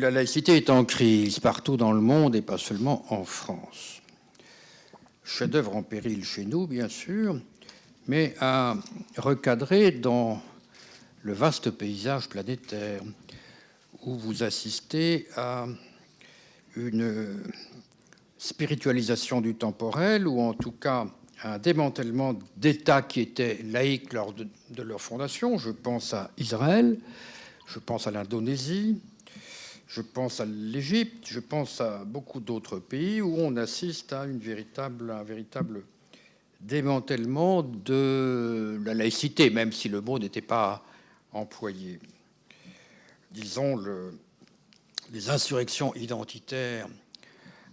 La laïcité est en crise partout dans le monde et pas seulement en France. Chef-d'œuvre en péril chez nous, bien sûr, mais à recadrer dans le vaste paysage planétaire où vous assistez à une spiritualisation du temporel ou en tout cas à un démantèlement d'États qui étaient laïques lors de leur fondation. Je pense à Israël, je pense à l'Indonésie, je pense à l'Égypte, je pense à beaucoup d'autres pays où on assiste à un véritable démantèlement de la laïcité, même si le mot n'était pas employé. Disons, les insurrections identitaires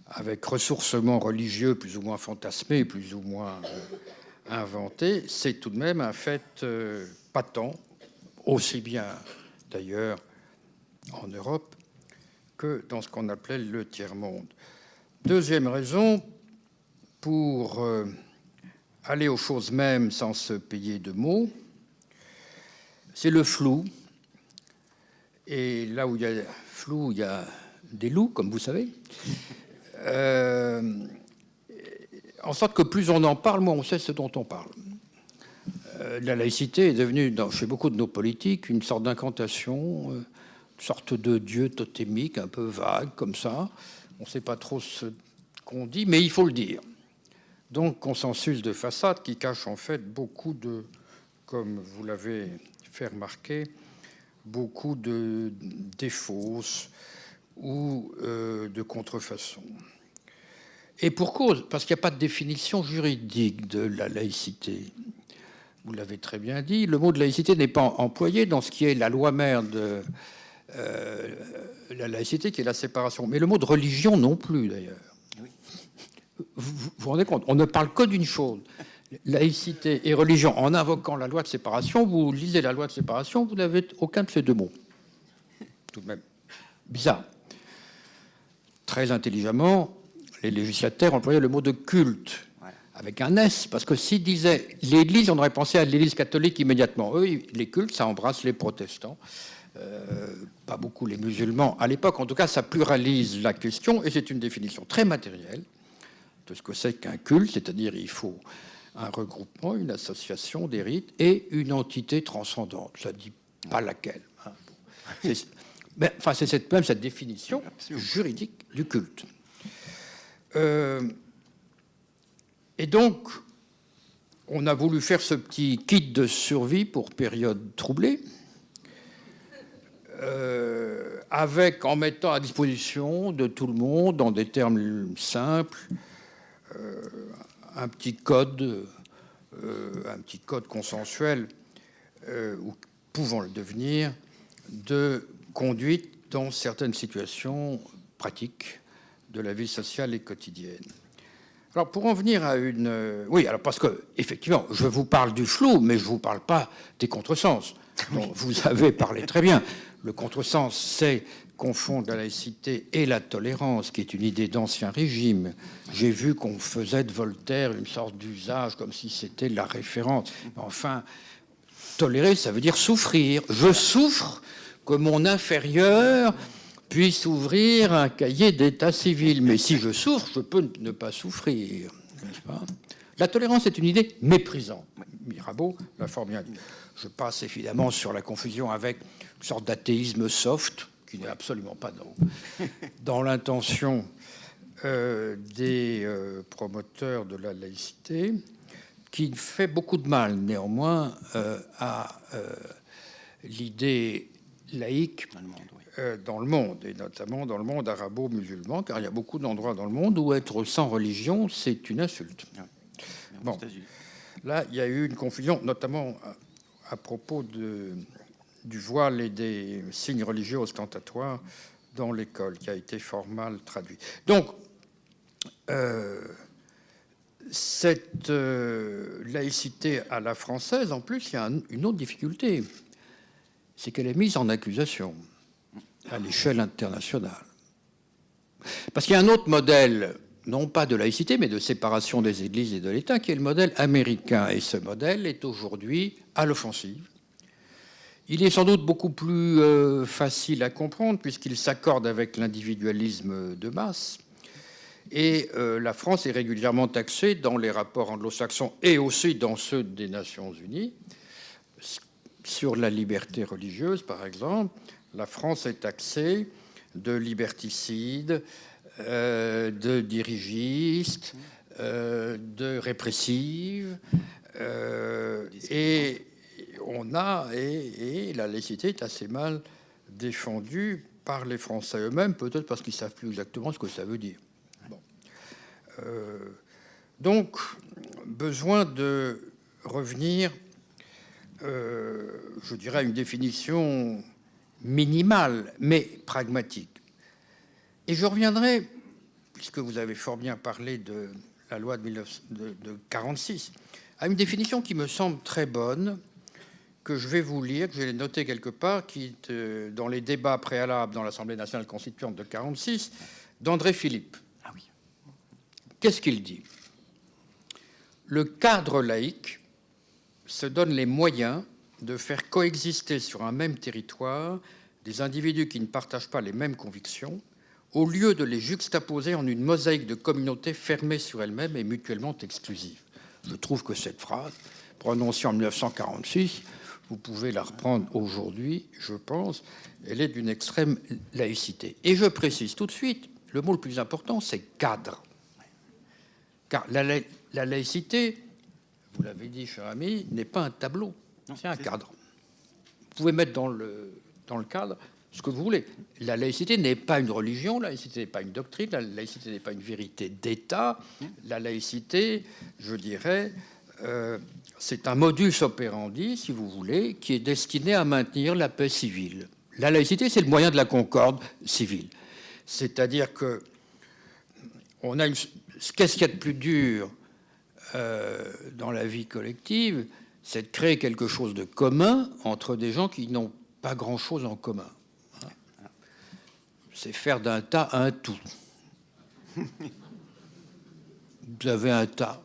avec ressourcement religieux plus ou moins fantasmé, plus ou moins inventé, c'est tout de même un fait patent, aussi bien d'ailleurs en Europe que dans ce qu'on appelait le tiers-monde. Deuxième raison, pour aller aux choses mêmes sans se payer de mots, c'est le flou. Et là où il y a flou, il y a des loups, comme vous savez. En sorte que plus on en parle, moins on sait ce dont on parle. La laïcité est devenue, chez beaucoup de nos politiques, une sorte d'incantation, une sorte de dieu totémique, un peu vague, comme ça. On ne sait pas trop ce qu'on dit, mais il faut le dire. Donc, consensus de façade qui cache en fait beaucoup de, comme vous l'avez fait remarquer, beaucoup de défausses ou de contrefaçons. Et pour cause, parce qu'il n'y a pas de définition juridique de la laïcité. Vous l'avez très bien dit, le mot de laïcité n'est pas employé dans ce qui est la loi mère de la laïcité, qui est la séparation. Mais le mot de religion non plus, d'ailleurs. Oui. Vous vous rendez compte, on ne parle que d'une chose. Laïcité et religion, en invoquant la loi de séparation, vous lisez la loi de séparation, vous n'avez aucun de ces deux mots. Tout de même. Bizarre. Très intelligemment, les législateurs employaient le mot de culte, avec un S, parce que s'ils disaient l'Église, on aurait pensé à l'Église catholique immédiatement. Eux, les cultes, ça embrasse les protestants, pas beaucoup les musulmans. À l'époque, en tout cas, ça pluralise la question, et c'est une définition très matérielle de ce que c'est qu'un culte, c'est-à-dire il faut un regroupement, une association des rites et une entité transcendante. Ça ne dit pas laquelle. Hein. C'est même cette définition juridique du culte. Et donc, on a voulu faire ce petit kit de survie pour période troublée, en mettant à disposition de tout le monde, dans des termes simples, un petit code consensuel, ou pouvant le devenir, de conduite dans certaines situations pratiques de la vie sociale et quotidienne. Alors, pour en venir à une... Oui, alors parce que, effectivement, je vous parle du flou, mais je ne vous parle pas des contresens. Bon, vous avez parlé très bien. Le contresens, c'est confondre la laïcité et la tolérance, qui est une idée d'ancien régime. J'ai vu qu'on faisait de Voltaire une sorte d'usage, comme si c'était la référence. Enfin, tolérer, ça veut dire souffrir. Je souffre que mon inférieur puisse ouvrir un cahier d'état civil. Mais si je souffre, je peux ne pas souffrir. N'est-ce pas ? La tolérance est une idée méprisante. Mirabeau l'a fort bien dit. Je passe évidemment sur la confusion avec une sorte d'athéisme soft, qui n'est absolument pas dans l'intention des promoteurs de la laïcité, qui fait beaucoup de mal néanmoins à l'idée laïque dans le monde, et notamment dans le monde arabo-musulman, car il y a beaucoup d'endroits dans le monde où être sans religion, c'est une insulte. Bon, là, il y a eu une confusion, notamment à propos du voile et des signes religieux ostentatoires dans l'école, qui a été fort mal traduit. Donc, cette laïcité à la française, en plus, il y a une autre difficulté, c'est qu'elle est mise en accusation à l'échelle internationale. Parce qu'il y a un autre modèle, non pas de laïcité, mais de séparation des églises et de l'État, qui est le modèle américain. Et ce modèle est aujourd'hui à l'offensive. Il est sans doute beaucoup plus facile à comprendre puisqu'il s'accorde avec l'individualisme de masse. Et la France est régulièrement taxée dans les rapports anglo-saxons et aussi dans ceux des Nations Unies. Sur la liberté religieuse, par exemple, la France est taxée de liberticide, de dirigiste, de répressive, et la laïcité est assez mal défendue par les Français eux-mêmes, peut-être parce qu'ils ne savent plus exactement ce que ça veut dire. Bon. Donc, besoin de revenir, je dirais, à une définition minimale, mais pragmatique. Et je reviendrai, puisque vous avez fort bien parlé de la loi de 1946, à une définition qui me semble très bonne, que je vais vous lire, que j'ai noté quelque part, qui est dans les débats préalables dans l'Assemblée nationale constituante de 1946, d'André Philippe. Ah oui. Qu'est-ce qu'il dit ? Le cadre laïque se donne les moyens de faire coexister sur un même territoire des individus qui ne partagent pas les mêmes convictions, au lieu de les juxtaposer en une mosaïque de communautés fermées sur elles-mêmes et mutuellement exclusives. Je trouve que cette phrase, prononcée en 1946, vous pouvez la reprendre aujourd'hui, je pense, elle est d'une extrême laïcité. Et je précise tout de suite, le mot le plus important, c'est cadre. Car la laïcité, vous l'avez dit, cher ami, n'est pas un tableau, c'est un cadre. Vous pouvez mettre dans le cadre ce que vous voulez. La laïcité n'est pas une religion, la laïcité n'est pas une doctrine, la laïcité n'est pas une vérité d'État. La laïcité, je dirais, c'est un modus operandi, si vous voulez, qui est destiné à maintenir la paix civile. La laïcité, c'est le moyen de la concorde civile. C'est-à-dire que on a qu'est-ce qu'il y a de plus dur dans la vie collective, c'est de créer quelque chose de commun entre des gens qui n'ont pas grand-chose en commun. C'est faire d'un tas un tout. Vous avez un tas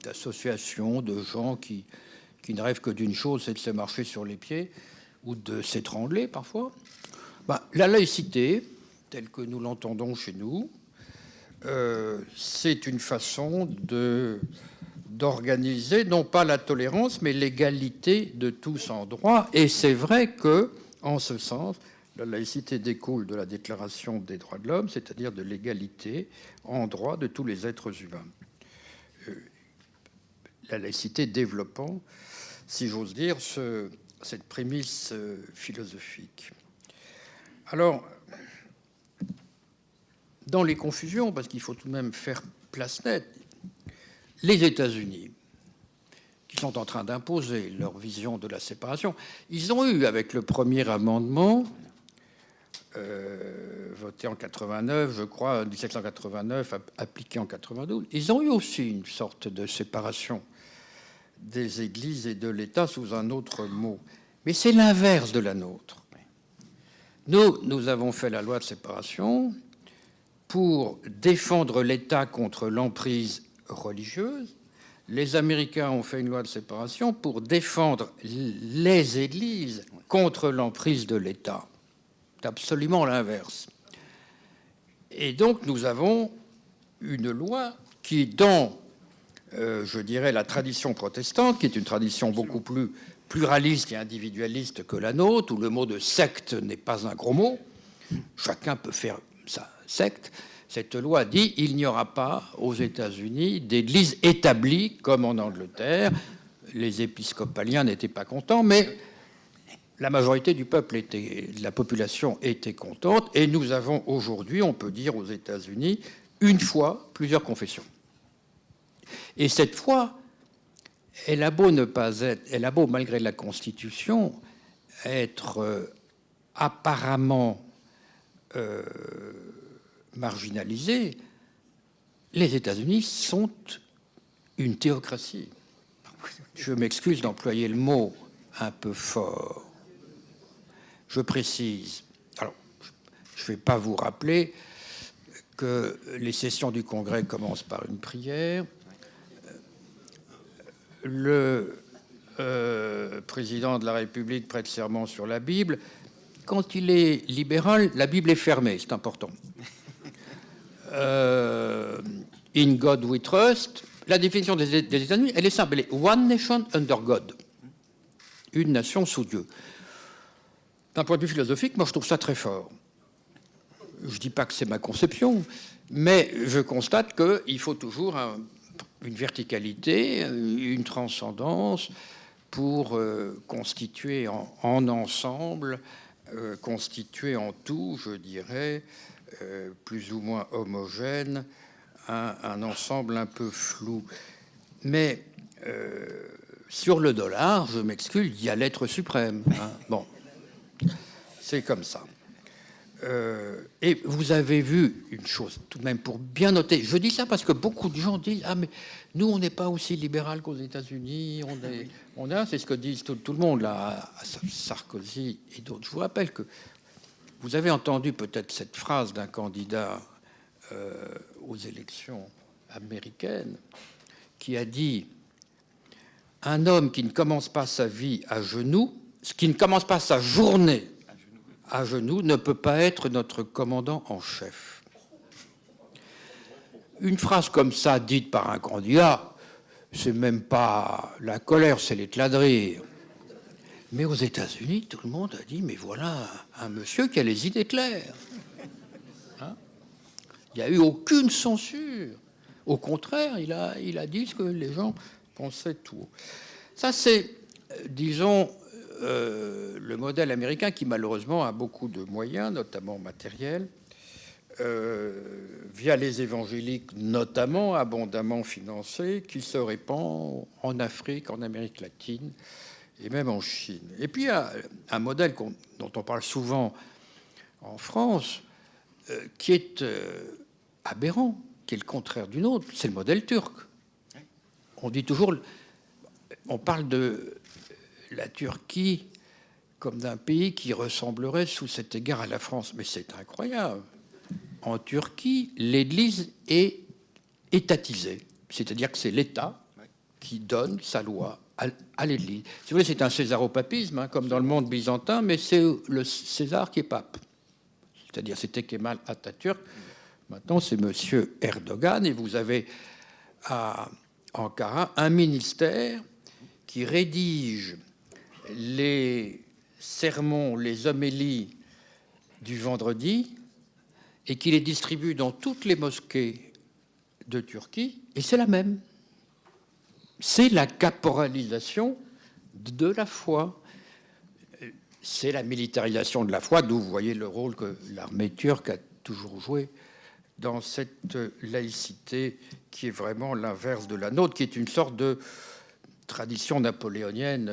d'associations, de gens qui ne rêvent que d'une chose, c'est de se marcher sur les pieds ou de s'étrangler parfois. La laïcité, telle que nous l'entendons chez nous, c'est une façon d'organiser non pas la tolérance, mais l'égalité de tous en droit. Et c'est vrai que, en ce sens, la laïcité découle de la Déclaration des droits de l'homme, c'est-à-dire de l'égalité en droit de tous les êtres humains. La laïcité développant, si j'ose dire, cette prémisse philosophique. Alors, dans les confusions, parce qu'il faut tout de même faire place nette, les États-Unis, qui sont en train d'imposer leur vision de la séparation, ils ont eu, avec le premier amendement, voté en 89, je crois, 1789, appliqué en 92, ils ont eu aussi une sorte de séparation des églises et de l'État sous un autre mot. Mais c'est l'inverse de la nôtre. Nous avons fait la loi de séparation pour défendre l'État contre l'emprise religieuse. Les Américains ont fait une loi de séparation pour défendre les églises contre l'emprise de l'État. C'est absolument l'inverse. Et donc, nous avons une loi qui, dans, je dirais, la tradition protestante, qui est une tradition beaucoup plus pluraliste et individualiste que la nôtre, où le mot de secte n'est pas un gros mot, chacun peut faire sa secte. Cette loi dit qu'il n'y aura pas aux États-Unis d'église établie comme en Angleterre. Les épiscopaliens n'étaient pas contents, mais la majorité du peuple de la population était contente. Et nous avons aujourd'hui, on peut dire aux États-Unis, une foi, plusieurs confessions. Et cette foi, elle a beau ne pas être, elle a beau, malgré la Constitution, être apparemment marginalisés, les États-Unis sont une théocratie. Je m'excuse d'employer le mot un peu fort. Je précise. Alors, je ne vais pas vous rappeler que les sessions du Congrès commencent par une prière. Le président de la République, prête serment sur la Bible. Quand il est libéral, la Bible est fermée, c'est important. In God we trust. La définition des États-Unis, elle est simple. Elle est One nation under God. Une nation sous Dieu. D'un point de vue philosophique, moi, je trouve ça très fort. Je ne dis pas que c'est ma conception, mais je constate qu'il faut toujours une verticalité, une transcendance pour constituer en ensemble, constituer en tout, je dirais, plus ou moins homogène, un ensemble un peu flou. Mais sur le dollar, je m'excuse, il y a l'être suprême. Hein. Bon, c'est comme ça. Et vous avez vu une chose, tout de même, pour bien noter. Je dis ça parce que beaucoup de gens disent « Ah, mais nous, on n'est pas aussi libéral qu'aux États-Unis. C'est ce que disent tout le monde, là, Sarkozy et d'autres. » Je vous rappelle que vous avez entendu peut-être cette phrase d'un candidat aux élections américaines qui a dit « Un homme qui ne commence pas sa vie à genoux, qui ne commence pas sa journée à genoux, ne peut pas être notre commandant en chef. » Une phrase comme ça, dite par un candidat, c'est même pas la colère, c'est l'éclat de rire. Mais aux États-Unis, tout le monde a dit « Mais voilà un monsieur qui a les idées claires. » Hein? Il n'y a eu aucune censure. Au contraire, il a dit ce que les gens pensaient tout haut. Ça, c'est, disons, le modèle américain qui, malheureusement, a beaucoup de moyens, notamment matériels, via les évangéliques, notamment abondamment financés, qui se répand en Afrique, en Amérique latine et même en Chine. Et puis, il y a un modèle dont on parle souvent en France, qui est aberrant, qui est le contraire du nôtre, c'est le modèle turc. On dit toujours, on parle de la Turquie comme d'un pays qui ressemblerait sous cet égard à la France. Mais c'est incroyable. En Turquie, l'Église est étatisée. C'est-à-dire que c'est l'État qui donne sa loi à l'Église. Si vous voulez, c'est un césaropapisme, hein, comme dans le monde byzantin, mais c'est le César qui est pape. C'est-à-dire c'était Kemal Atatürk. Maintenant, c'est monsieur Erdogan. Et vous avez à Ankara un ministère qui rédige les sermons, les homélies du vendredi et qui les distribue dans toutes les mosquées de Turquie, et c'est la même. C'est la caporalisation de la foi. C'est la militarisation de la foi, d'où vous voyez le rôle que l'armée turque a toujours joué dans cette laïcité qui est vraiment l'inverse de la nôtre, qui est une sorte de tradition napoléonienne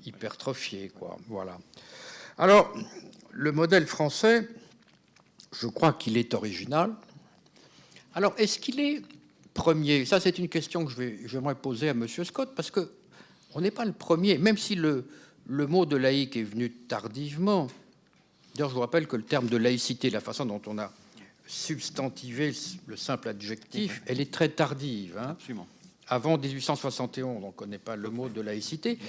hypertrophiée, quoi. Voilà. Alors, le modèle français, je crois qu'il est original. Alors, est-ce qu'il est premier? Ça, c'est une question que j'aimerais poser à M. Scott, parce qu'on n'est pas le premier, même si le mot de laïque est venu tardivement. D'ailleurs, je vous rappelle que le terme de laïcité, la façon dont on a substantivé le simple adjectif, elle est très tardive. Hein. Absolument. Avant 1871, on ne connaît pas le mot de laïcité.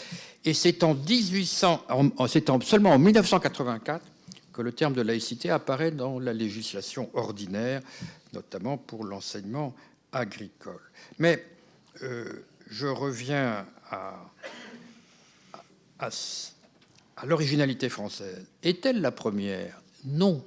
Et c'est seulement en 1984 que le terme de laïcité apparaît dans la législation ordinaire, notamment pour l'enseignement agricole. Mais je reviens à l'originalité française. Est-elle la première? Non.